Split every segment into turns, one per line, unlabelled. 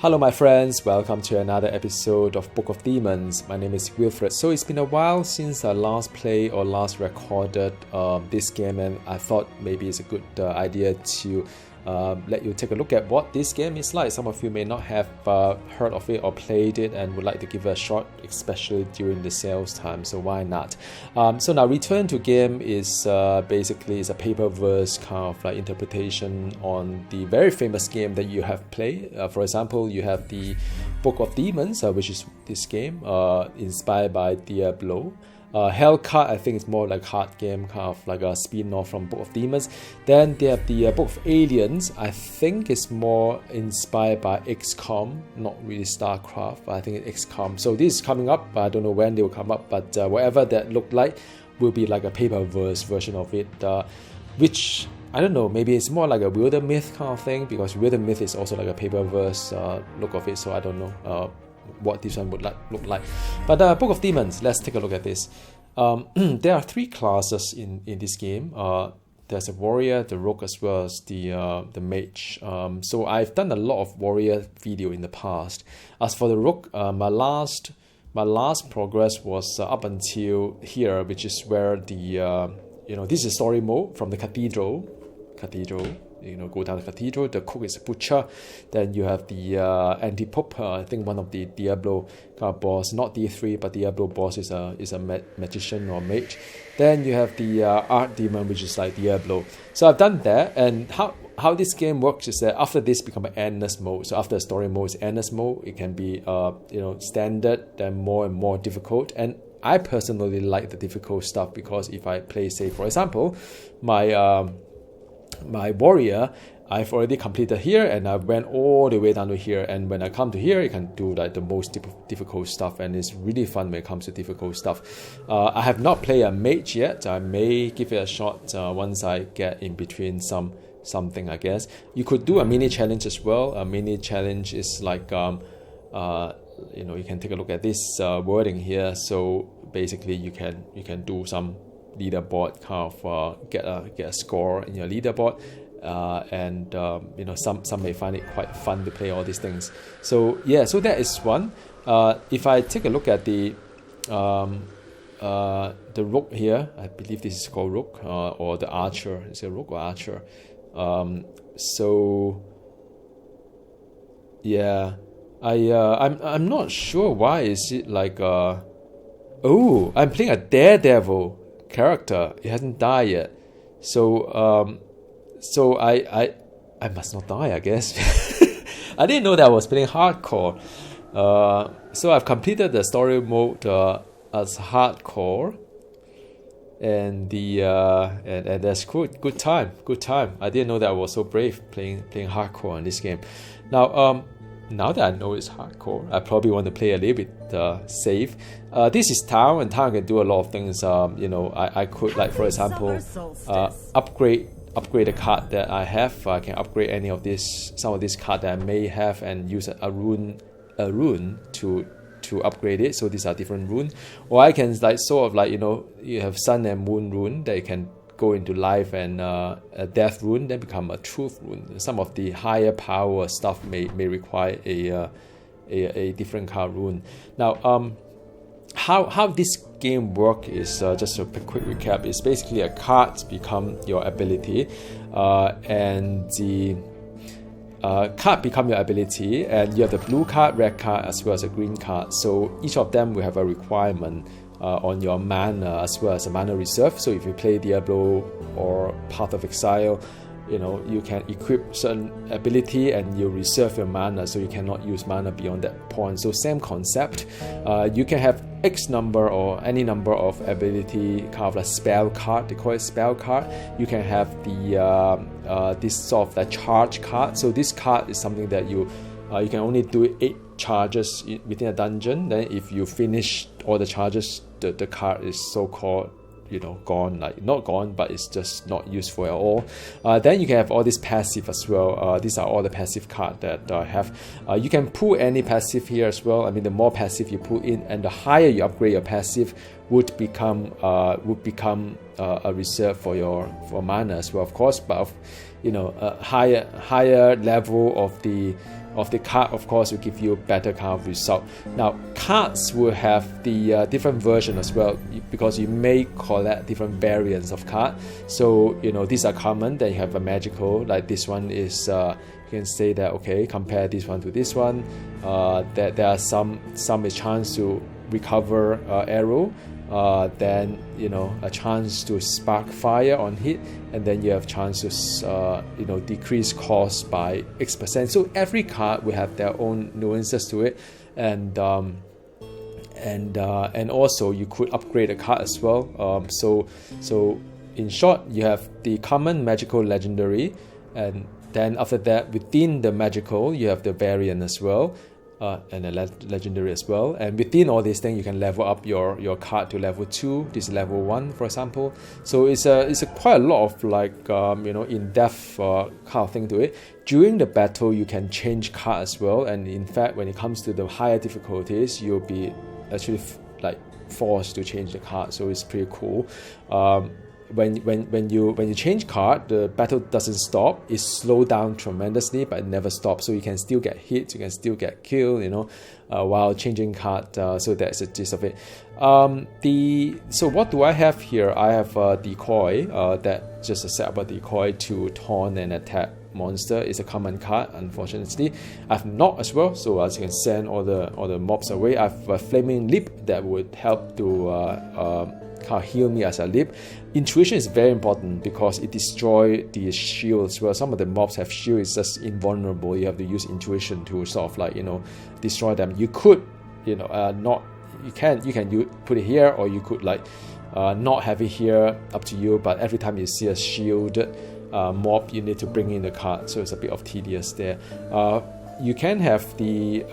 Hello my friends, welcome to another episode of Book of Demons. My name is Wilfred. So it's been a while since I last played or last recorded this game, and I thought maybe it's a good idea to let you take a look at what this game is like. Some of you may not have heard of it or played it and would like to give it a shot, especially during the sales time, so why not? So now Return to Game is basically is a paper-verse kind of like interpretation on the very famous game that you have played. For example, you have the Book of Demons, which is this game inspired by Diablo. Hellcat, I think it's more like hard game, kind of like a spin-off from Book of Demons. Then they have the Book of Aliens. I think it's more inspired by XCOM, not really StarCraft. I think it's XCOM. So this is coming up. I don't know when they will come up, but whatever that look like will be like a paper-verse version of it, which I don't know, maybe it's more like a Wildermyth kind of thing, because Wildermyth is also like a paper-verse look of it, so I don't know what this one would look like. But Book of Demons, let's take a look at this. There are three classes in this game. There's a warrior, the rogue, as well as the mage. So I've done a lot of warrior video in the past. As for the rogue, my last progress was up until here, which is where the this is story mode from the cathedral. Go down the cathedral. The cook is a butcher. Then you have the anti-pope. I think one of the Diablo boss, not D3, but Diablo boss is a magician or mage. Then you have the archdemon, which is like Diablo. So I've done that, and how this game works is that after this become an endless mode. So after the story mode is endless mode, it can be standard, then more and more difficult. And I personally like the difficult stuff, because if I play, say for example, my warrior, I've already completed here, and I went all the way down to here, and when I come to here, you can do like the most difficult stuff, and it's really fun when it comes to difficult stuff. I have not played a mage yet. I may give it a shot once I get in between something, I guess. You could do a mini challenge as well. A mini challenge is like you can take a look at this wording here. So basically you can do some leaderboard, kind of get a score in your leaderboard, and some may find it quite fun to play all these things. So yeah, so that is one. If I take a look at the rogue here, I believe this is called rogue, or the archer. Is it rogue or archer? So yeah, I'm not sure why is it like oh, I'm playing a daredevil character. It hasn't died yet, so I must not die, I guess. I didn't know that I was playing hardcore. So I've completed the story mode as hardcore, and and that's good time. I didn't know that I was so brave playing hardcore in this game. Now that I know it's hardcore, I probably want to play a little bit safe. This is town, and town can do a lot of things. I could, like for example, upgrade the card that I have. I can upgrade some of this card that I may have, and use a rune to upgrade it. So these are different runes. Or I can you have sun and moon rune that you can go into life, and a death rune, then become a truth rune. Some of the higher power stuff may require a different card rune. Now, how this game work is just a quick recap. It's basically a card become your ability, and the card become your ability, and you have the blue card, red card, as well as a green card. So each of them will have a requirement on your mana, as well as a mana reserve. So if you play Diablo or Path of Exile, you can equip certain ability and you reserve your mana, so you cannot use mana beyond that point. So same concept. You can have X number or any number of ability, kind of like spell card. They call it spell card. You can have the this sort of like charge card. So this card is something that you can only do 8 charges within a dungeon. Then if you finish all the charges, the card is so-called gone, like not gone, but it's just not useful at all. Then you can have all this passive as well. These are all the passive cards that I have. You can pull any passive here as well. I mean, the more passive you put in, and the higher you upgrade your passive, would become a reserve for mana as well, of course. But a higher level of the of the card, of course, will give you better kind of result. Now, cards will have the different version as well, because you may collect different variants of card. So, these are common. Then you have a magical, like this one is, you can say that, okay, compare this one to this one. That there are some is chance to recover arrow. Then a chance to spark fire on hit, and then you have chances decrease cost by X%. So every card will have their own nuances to it, and also you could upgrade a card as well. So in short, you have the common, magical, legendary, and then after that, within the magical, you have the variant as well. And a legendary as well, and within all these things you can level up your card to level 2. This is level 1, for example. So it's a quite a lot of in-depth kind of thing to it. During the battle you can change card as well, and in fact when it comes to the higher difficulties you'll be actually forced to change the card, so it's pretty cool. When you change card, the battle doesn't stop. It slows down tremendously, but it never stops. So you can still get hit, you can still get killed, while changing card. So that's the gist of it. So what do I have here? I have a decoy. That just a set up a decoy to taunt and attack monster. Is a common card. Unfortunately, I have knock as well. So as you can send all the mobs away. I have a flaming leap that would help to heal me as I leap. Intuition is very important because it destroys the shield as well. Some of the mobs have shield, it's just invulnerable. You have to use intuition to sort of destroy them. You could you can put it here, or you could not have it here, up to you. But every time you see a shielded mob, you need to bring in the card, so it's a bit of tedious there. You can have the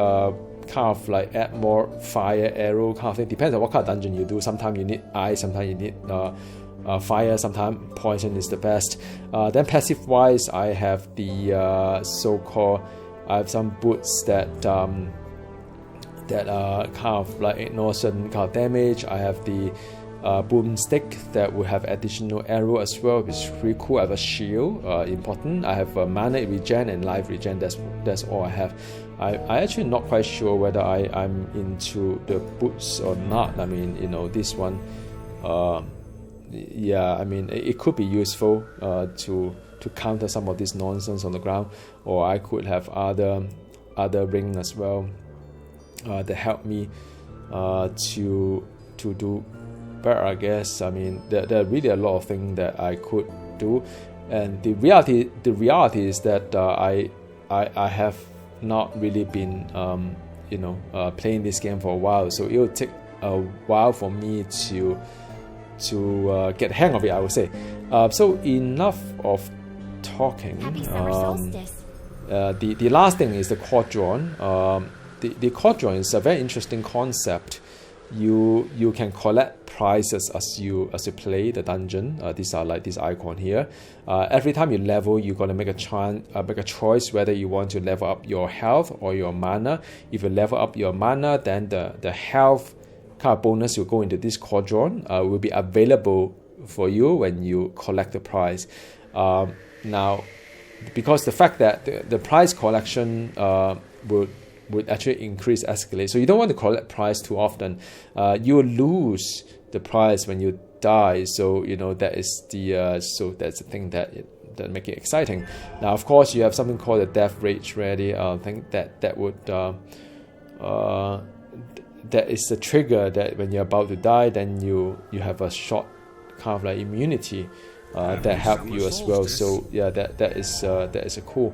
kind of add more fire arrow kind of thing. Depends on what kind of dungeon you do. Sometimes you need ice, sometimes you need fire, sometimes poison is the best. Then passive wise, I have the so-called, I have some boots that kind of ignore certain kind of damage. I have the boomstick that will have additional arrow as well, which is pretty cool. I have a shield, important. I have a mana regen and life regen. That's all I have. I actually not quite sure whether I'm into the boots or not. I mean, this one, yeah, I mean, it could be useful to counter some of this nonsense on the ground, or I could have other ring as well that help me to do better, I guess. I mean, there are really a lot of things that I could do, and the reality is that I have not really been playing this game for a while, so it will take a while for me to get the hang of it, I would say. So enough of talking. The last thing is the quadron. The quadron is a very interesting concept. You can collect prizes as you play the dungeon. These are like this icon here. Every time you level, you're gonna make a choice whether you want to level up your health or your mana. If you level up your mana, then the health kind of bonus will go into this quadron. Will be available for you when you collect the prize. Now, because the fact that the prize collection would actually escalate. So you don't want to collect prize too often. You will lose the prize when you die. So that is so that's the thing that make it exciting. Now, of course, you have something called the death rage ready. I think that would that is the trigger that when you're about to die, then you have a short kind of immunity that help you as well. So yeah, that is a cool.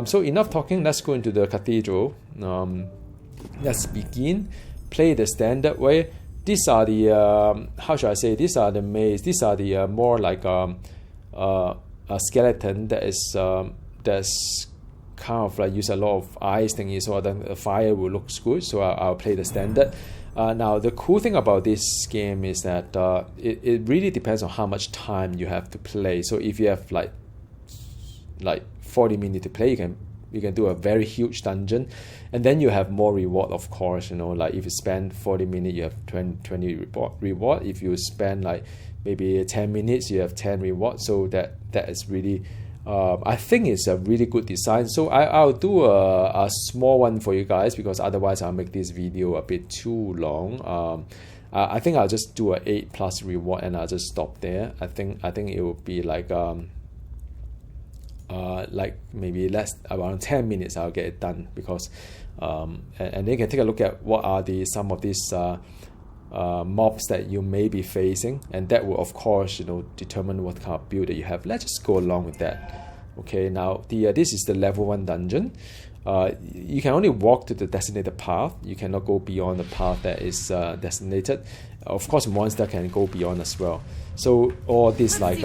So enough talking. Let's go into the cathedral. Let's begin. Play the standard way. These are the how should I say? These are the maze. These are the more like a skeleton that is that's kind of use a lot of ice thingy, so then the fire will look good. So I'll play the standard. Now the cool thing about this game is that it really depends on how much time you have to play. So if you have like 40 minutes to play, you can do a very huge dungeon, and then you have more reward, of course. Like if you spend 40 minutes, you have 20 reward. If you spend maybe 10 minutes, you have 10 reward. So that is really I think it's a really good design. So I'll do a small one for you guys, because otherwise I'll make this video a bit too long. I think I'll just do a 8+ reward and I'll just stop there. I think it will be like maybe less, around 10 minutes I'll get it done, because and then you can take a look at what are some of these mobs that you may be facing, and that will of course determine what kind of build that you have. Let's just go along with that. Okay, now this is the level 1 dungeon. You can only walk to the designated path. You cannot go beyond the path that is designated. Of course, monster can go beyond as well. So all this, like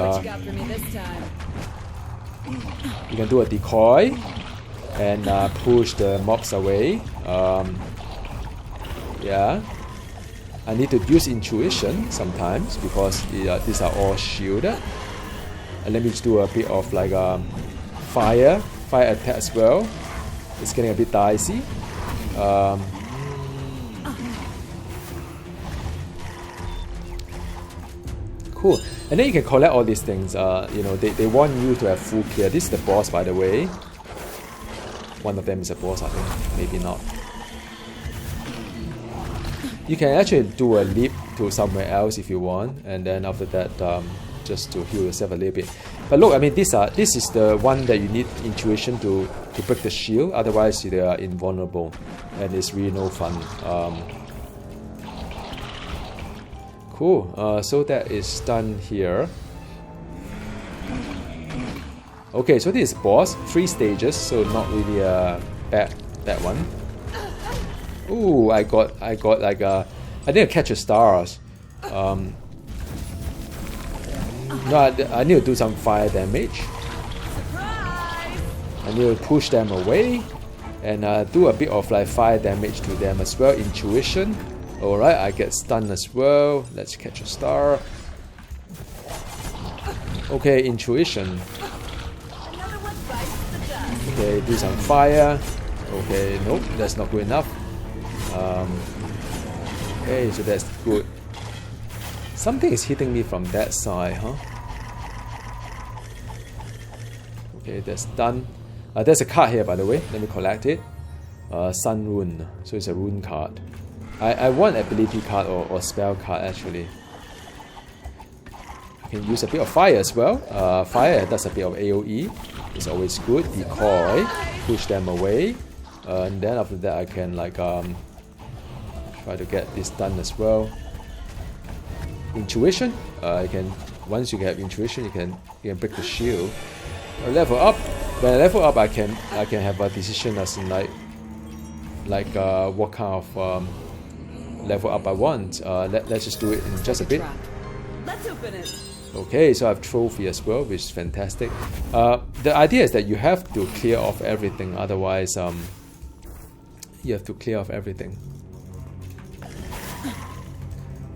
you can do a decoy and push the mobs away. Yeah, I need to use intuition sometimes, because these are all shielded. And let me just do a bit of like fire attack as well. It's getting a bit dicey. Cool. And then you can collect all these things. They want you to have full clear. This is the boss, by the way. One of them is a boss, I think. Maybe not. You can actually do a leap to somewhere else if you want, and then after that, just to heal yourself a little bit. But look, I mean, this is the one that you need intuition to break the shield. Otherwise, they are invulnerable, and it's really no fun. Cool. So that is done here. Okay, so this is boss, 3 stages, so not really a bad one. Ooh, I got like I need to catch the stars. No, I need to do some fire damage. I need to push them away and do a bit of like fire damage to them as well. Intuition. Alright, I get stunned as well. Let's catch a star. Okay, intuition. Okay, do some fire. Okay, nope, that's not good enough. Okay, so that's good. Something is hitting me from that side, huh? Okay, that's done. There's a card here, by the way. Let me collect it. Sun Rune. So it's a rune card. I want ability card or spell card, actually. I can use a bit of fire as well. Fire does a bit of AoE. It's always good. Decoy. Push them away. And then after that I can like try to get this done as well. Intuition. Once you have intuition, you can break the shield. Level up. When I level up, I can have a decision as in like what kind of level up I want. Let's just do it in just a bit.
Let's open it.
Okay, so I have trophy as well, which is fantastic. The idea is that you have to clear off everything, otherwise you have to clear off everything.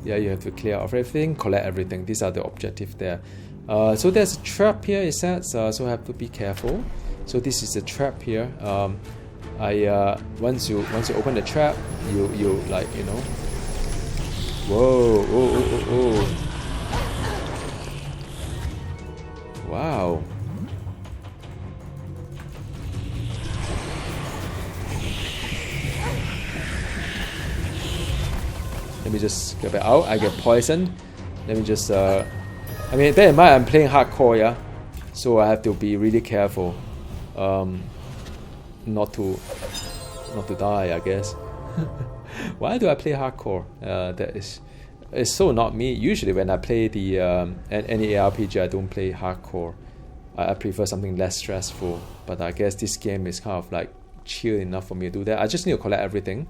Yeah, you have to clear off everything, collect everything. These are the objectives there. So there's a trap here, it says, so I have to be careful. So this is a trap here. Once you open the trap, you like, whoa, oh. Wow. Let me just get it out. I get poisoned. Let me just I mean, bear in mind I'm playing hardcore, yeah, so I have to be really careful, not to die, I guess. Why do I play hardcore? It's so not me. Usually when I play the any ARPG, I don't play hardcore. I prefer something less stressful. But I guess this game is kind of like chill enough for me to do that. I just need to collect everything.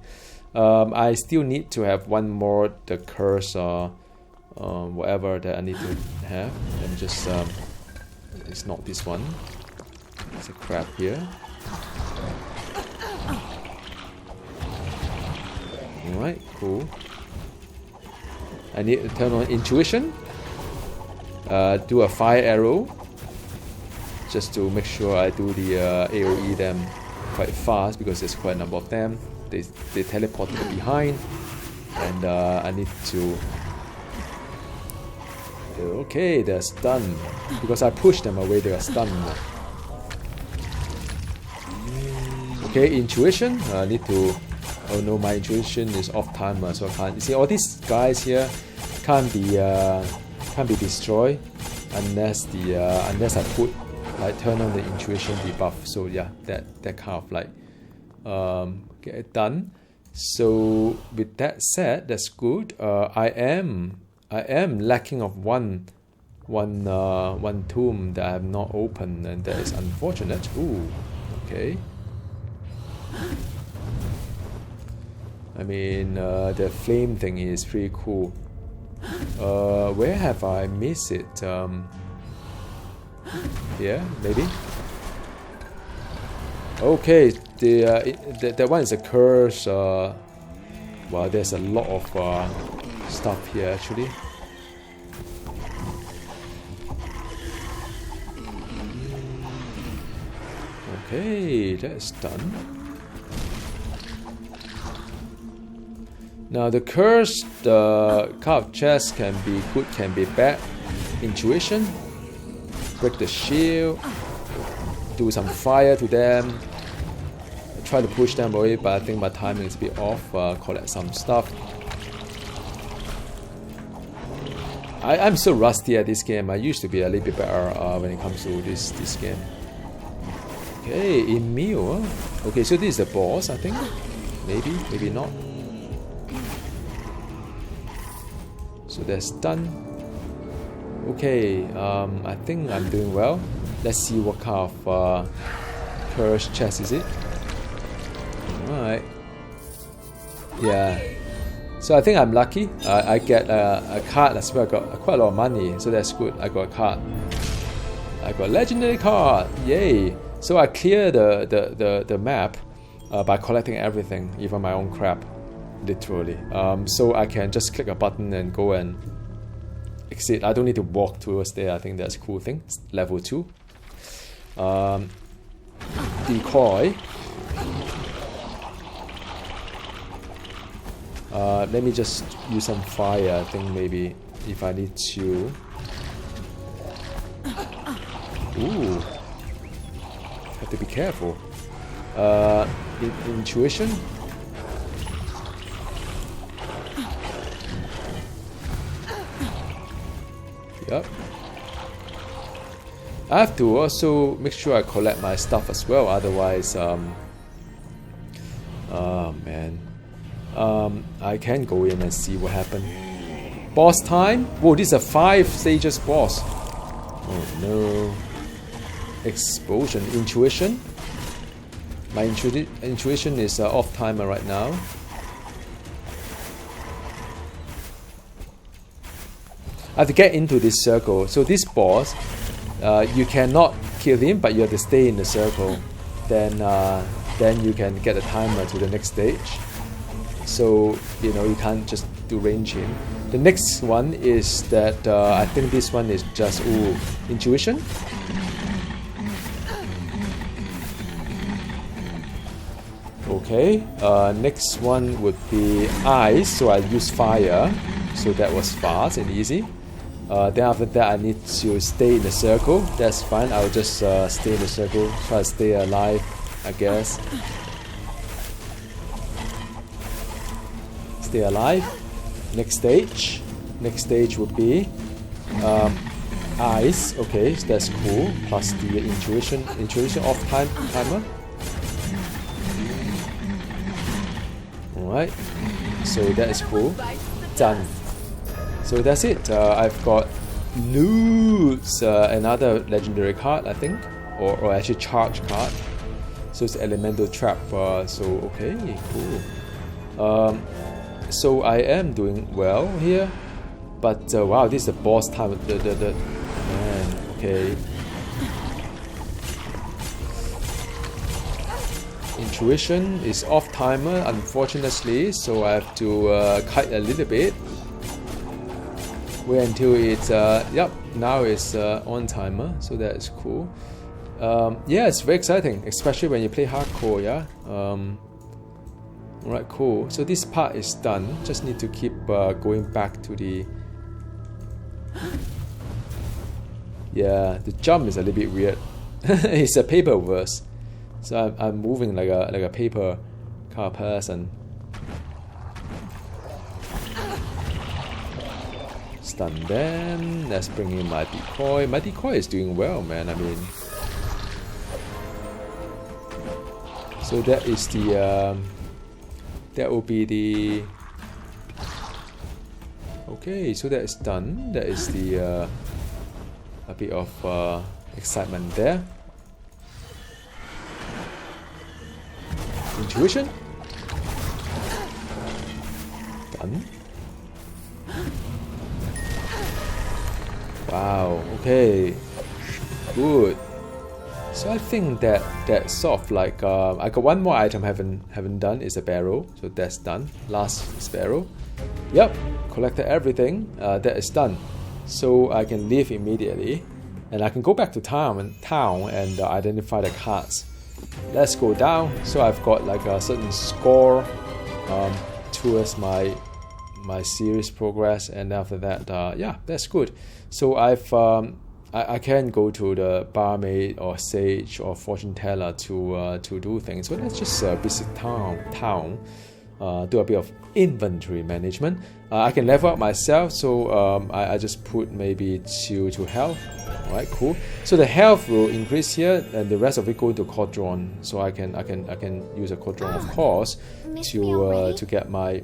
I still need to have one more, the curse or whatever that I need to have. Let me just it's not this one. There's a crab here. Alright, cool. I need to turn on intuition. Do a fire arrow, just to make sure I do the AoE them quite fast, because there's quite a number of them. They teleport to the behind, and I need to. Okay, they're stunned. Because I pushed them away, they are stunned. Okay, intuition. I need to. Oh no, my intuition is off timer, so I can't. You see, all these guys here can't be destroyed unless I turn on the intuition debuff. So yeah, that kind of like get it done. So with that said, that's good. I am lacking of one tomb that I have not opened, and that is unfortunate. Ooh, okay. I mean, the flame thing is pretty cool. Where have I missed it? Here, maybe. Okay, that one is a curse. Well, there's a lot of stuff here actually. Okay, that's done. Now the cursed card of chest can be good, can be bad. Intuition, break the shield, do some fire to them, try to push them away, but I think my timing is a bit off. Collect some stuff. I'm so rusty at this game. I used to be a little bit better when it comes to this game. Okay, Emil. Okay, so this is the boss, I think. Maybe not. So that's done. Okay, I think I'm doing well. Let's see what kind of cursed chest is it. Alright. Yeah. So I think I'm lucky. I get a card as well. I got quite a lot of money, so that's good. I got a card. I got a legendary card. Yay! So I clear the map by collecting everything, even my own crap. Literally. So I can just click a button and go and exit. I don't need to walk towards there. I think that's a cool thing. Level 2. Decoy. Let me just use some fire. I think maybe if I need to. Ooh. Have to be careful. Intuition. Yep. I have to also make sure I collect my stuff as well, otherwise oh man. I can go in and see what happened. Boss time? Whoa, this is a 5 stages boss. Oh no. Explosion. Intuition. My intuition is off timer right now. I have to get into this circle. So this boss, you cannot kill him, but you have to stay in the circle. Then you can get a timer to the next stage. So you can't just do range him. The next one is that I think this one is just intuition. Okay. Next one would be ice. So I use fire. So that was fast and easy. Then after that I need to stay in the circle. That's fine, I'll just stay in the circle, try to stay alive, I guess. Stay alive. Next stage would be ice. Okay, so that's cool. Plus the intuition off timer. Alright, so that is cool. Done. So that's it. I've got Loots, another legendary card, I think, or actually charge card. So it's elemental trap. So okay, cool. So I am doing well here, but wow, this is the boss time. Man, okay. Intuition is off timer, unfortunately, so I have to kite a little bit. Wait until it's yep, now it's on timer, so that is cool. Yeah, it's very exciting, especially when you play hardcore. Yeah. Alright, cool. So this part is done. Just need to keep going back to the. Yeah, the jump is a little bit weird. It's a paper verse. So I'm moving like a paper car person. Stun them. Let's bring in my decoy. My decoy is doing well, man. I mean, so that is the that will be the. Okay, so that is done. That is the a bit of excitement there. Intuition. Done. Wow. Okay. Good. So I think that sort of like I got one more item haven't done is a barrel. So that's done. Last sparrow. Yep. Collected everything. That is done. So I can leave immediately, and I can go back to town and identify the cards. Let's go down. So I've got like a certain score towards my series progress, and after that, yeah, that's good. So I can go to the barmaid or sage or fortune teller to do things. So let's just visit town, do a bit of inventory management. I can level up myself, so I just put maybe 2 to health. Alright, cool. So the health will increase here, and the rest of it go to Codron. So I can use a Codron, of course, to get my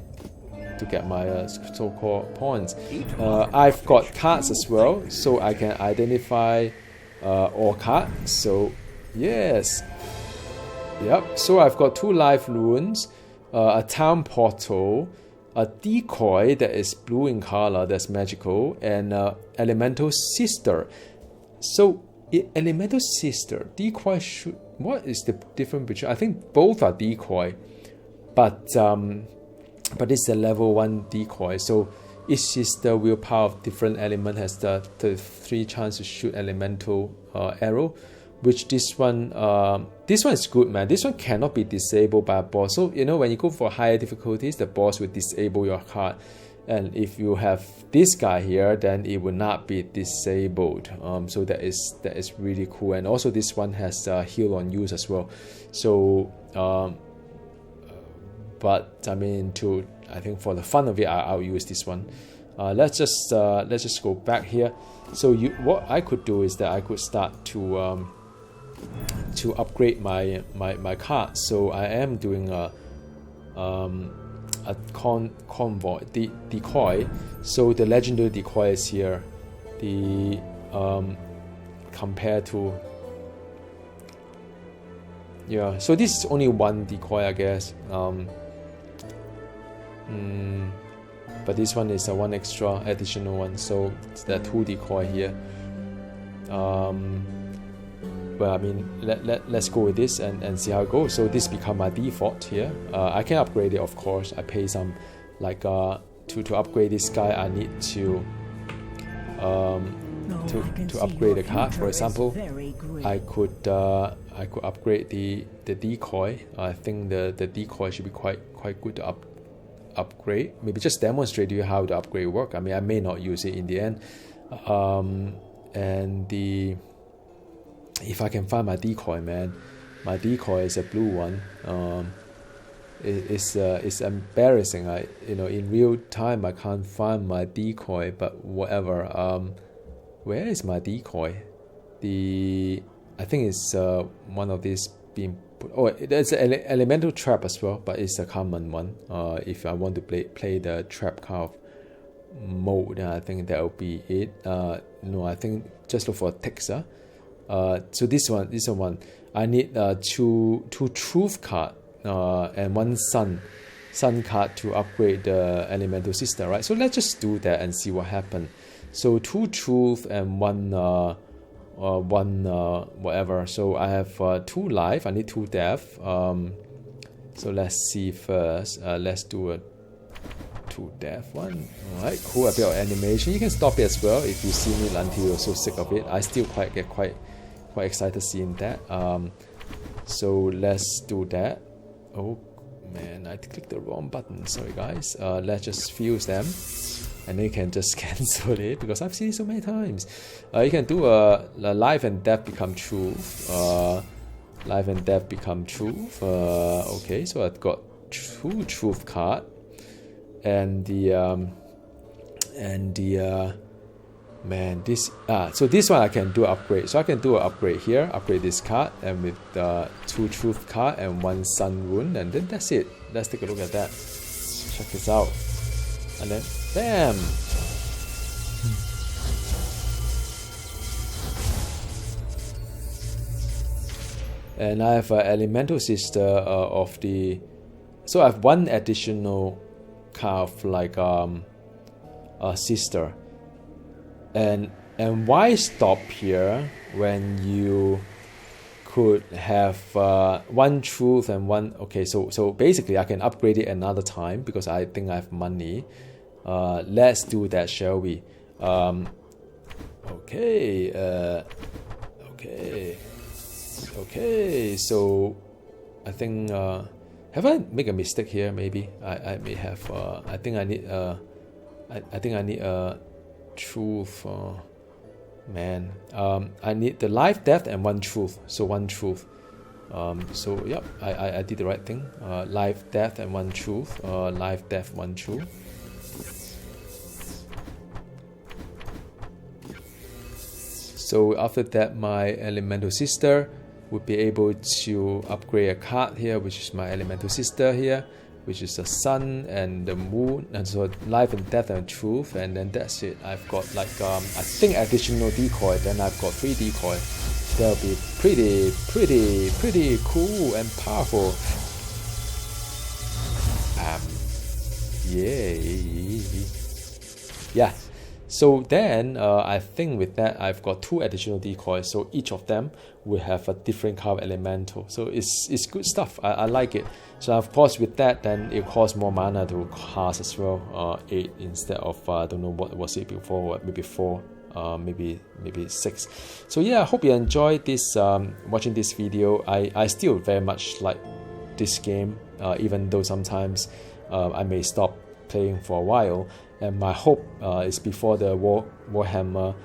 so-called points. I've got cards as well, so I can identify all cards. So yes, yep. So I've got 2 life runes, a town portal, a decoy that is blue in color, that's magical, and elemental sister. So elemental sister, decoy should. What is the difference between? I think both are decoy, but it's a level 1 decoy. So each sister willpower of different element has the 3 chance to shoot elemental arrow, which this one is good, man. This one cannot be disabled by a boss. So you know, when you go for higher difficulties, the boss will disable your card, and if you have this guy here, then it will not be disabled. So that is really cool. And also this one has heal on use as well. So but I mean, I think for the fun of it, I'll use this one. Let's just go back here. So what I could do is that I could start to upgrade my card. So I am doing a convoy decoy. So the legendary decoy is here. The compared to, yeah. So this is only 1 decoy, I guess. But this one is a 1 extra additional one, so there are 2 decoy here. Well, I mean, let's go with this and see how it goes. So this become my default here. I can upgrade it, of course. I pay some, like to upgrade this guy, I need to upgrade the card. For example, I could upgrade the decoy. I think the decoy should be quite good to upgrade. Maybe just demonstrate to you how the upgrade work. I mean, I may not use it in the end. And if I can find my decoy, man, my decoy is a blue one. It's embarrassing. In real time I can't find my decoy, but whatever. Where is my decoy? I think it's one of these being put. Oh, there's an elemental trap as well, but it's a common one. If I want to play the trap kind of mode, I think that will be it. No, I think just look for Texa. So this one, I need 2 truth card and 1 sun card to upgrade the elemental sister, right? So let's just do that and see what happens. So 2 truth and 1 whatever. So I have 2 life. I need 2 death. So let's see first. Let's do a 2 death one. Alright, cool. A bit of animation. You can stop it as well if you see me until you're so sick of it. I still get quite excited seeing that. So let's do that. Oh man, I clicked the wrong button. Sorry guys. Let's just fuse them, and then you can just cancel it because I've seen it so many times. You can do a life and death become truth. Life and death become truth. Okay, so I've got 2 truth card, and man, this so this one I can do upgrade. So I can do an upgrade here, upgrade this card, and with 2 truth card and 1 sun rune, and then that's it. Let's take a look at that. Check this out, and then bam. And I have an elemental sister of the. So I have 1 additional card of like a sister. And why stop here when you could have 1 truth and 1. Okay, so basically I can upgrade it another time because I think I have money. Let's do that, shall we? Okay, so I think have I make a mistake here? Maybe I may have. I think I need I think I need a truth. Man, I need the life, death, and 1 truth. So 1 truth. So yep, I did the right thing. Life, death, and 1 truth. Life, death, 1 truth. So after that, my elemental sister would be able to upgrade a card here, which is my elemental sister here, which is the sun and the moon, and so life and death and truth, and then that's it. I've got like I think additional decoy, then I've got 3 decoy. That'll be pretty cool and powerful. Yeah. So then I think with that I've got 2 additional decoys, so each of them will have a different kind of elemental. So it's good stuff. I like it. So of course with that then it costs more mana to cast as well, 8 instead of I don't know what was it before, maybe 4, maybe 6. So yeah, I hope you enjoyed this watching this video. I still very much like this game, even though sometimes I may stop playing for a while. And my hope is before the Warhammer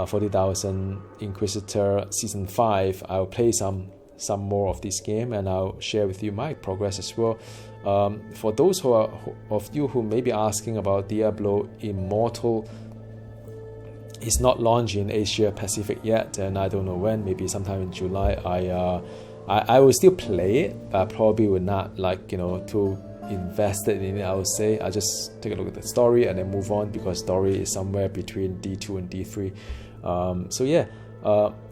40,000 Inquisitor Season 5, I'll play some more of this game, and I'll share with you my progress as well. For those of you who may be asking about Diablo Immortal, it's not launched in Asia Pacific yet, and I don't know when, maybe sometime in July. I will still play it, but I probably will not too invested in it. I would say I just take a look at the story and then move on, because story is somewhere between D2 and D3. So yeah,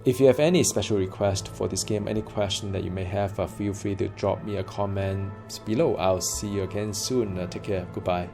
if you have any special request for this game, any question that you may have, feel free to drop me a comment below. I'll see you again soon. Take care. Goodbye.